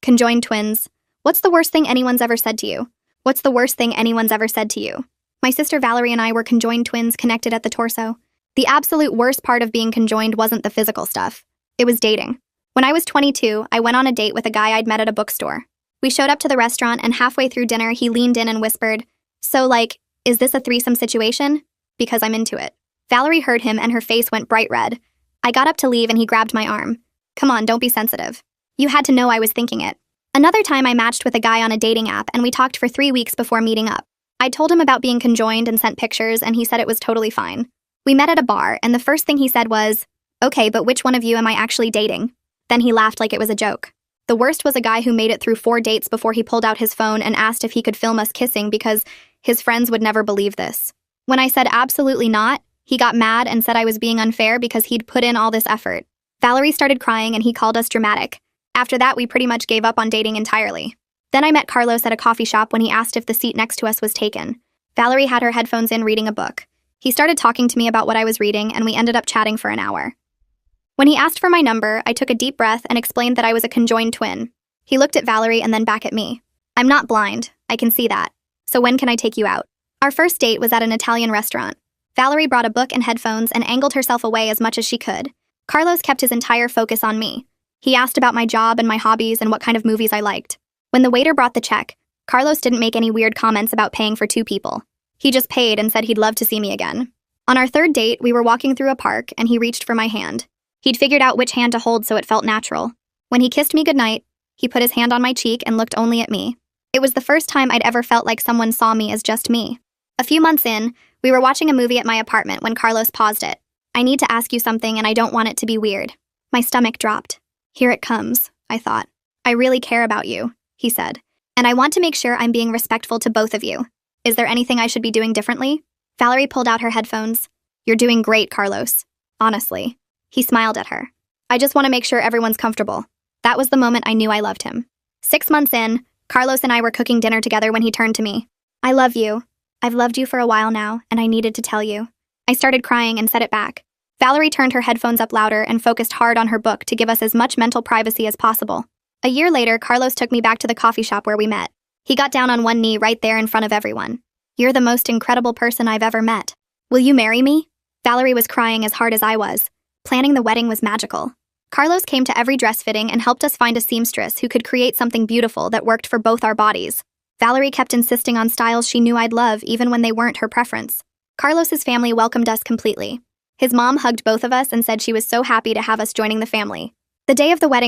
Conjoined twins. What's the worst thing anyone's ever said to you? What's the worst thing anyone's ever said to you? My sister Valerie and I were conjoined twins connected at the torso. The absolute worst part of being conjoined wasn't the physical stuff. It was dating. When I was 22, I went on a date with a guy I'd met at a bookstore. We showed up to the restaurant, and halfway through dinner, he leaned in and whispered, "So, is this a threesome situation?" Because I'm into it. Valerie heard him and her face went bright red. I got up to leave and he grabbed my arm. "Come on, don't be sensitive. You had to know I was thinking it." Another time I matched with a guy on a dating app and we talked for 3 weeks before meeting up. I told him about being conjoined and sent pictures and he said it was totally fine. We met at a bar and the first thing he said was, "Okay, but which one of you am I actually dating?" Then he laughed like it was a joke. The worst was a guy who made it through 4 dates before he pulled out his phone and asked if he could film us kissing because his friends would never believe this. When I said absolutely not, he got mad and said I was being unfair because he'd put in all this effort. Valerie started crying and he called us dramatic. After that, we pretty much gave up on dating entirely. Then I met Carlos at a coffee shop when he asked if the seat next to us was taken. Valerie had her headphones in reading a book. He started talking to me about what I was reading and we ended up chatting for an hour. When he asked for my number, I took a deep breath and explained that I was a conjoined twin. He looked at Valerie and then back at me. "I'm not blind. I can see that. So when can I take you out?" Our first date was at an Italian restaurant. Valerie brought a book and headphones and angled herself away as much as she could. Carlos kept his entire focus on me. He asked about my job and my hobbies and what kind of movies I liked. When the waiter brought the check, Carlos didn't make any weird comments about paying for 2 people. He just paid and said he'd love to see me again. On our third date, we were walking through a park and he reached for my hand. He'd figured out which hand to hold so it felt natural. When he kissed me goodnight, he put his hand on my cheek and looked only at me. It was the first time I'd ever felt like someone saw me as just me. A few months in, we were watching a movie at my apartment when Carlos paused it. "I need to ask you something and I don't want it to be weird." My stomach dropped. "Here it comes," I thought. "I really care about you," he said. "And I want to make sure I'm being respectful to both of you. Is there anything I should be doing differently?" Valerie pulled out her headphones. "You're doing great, Carlos. Honestly." He smiled at her. "I just want to make sure everyone's comfortable." That was the moment I knew I loved him. 6 months in, Carlos and I were cooking dinner together when he turned to me. "I love you. I've loved you for a while now, and I needed to tell you." I started crying and said it back. Valerie turned her headphones up louder and focused hard on her book to give us as much mental privacy as possible. A year later, Carlos took me back to the coffee shop where we met. He got down on one knee right there in front of everyone. "You're the most incredible person I've ever met. Will you marry me?" Valerie was crying as hard as I was. Planning the wedding was magical. Carlos came to every dress fitting and helped us find a seamstress who could create something beautiful that worked for both our bodies. Valerie kept insisting on styles she knew I'd love even when they weren't her preference. Carlos's family welcomed us completely. His mom hugged both of us and said she was so happy to have us joining the family. The day of the wedding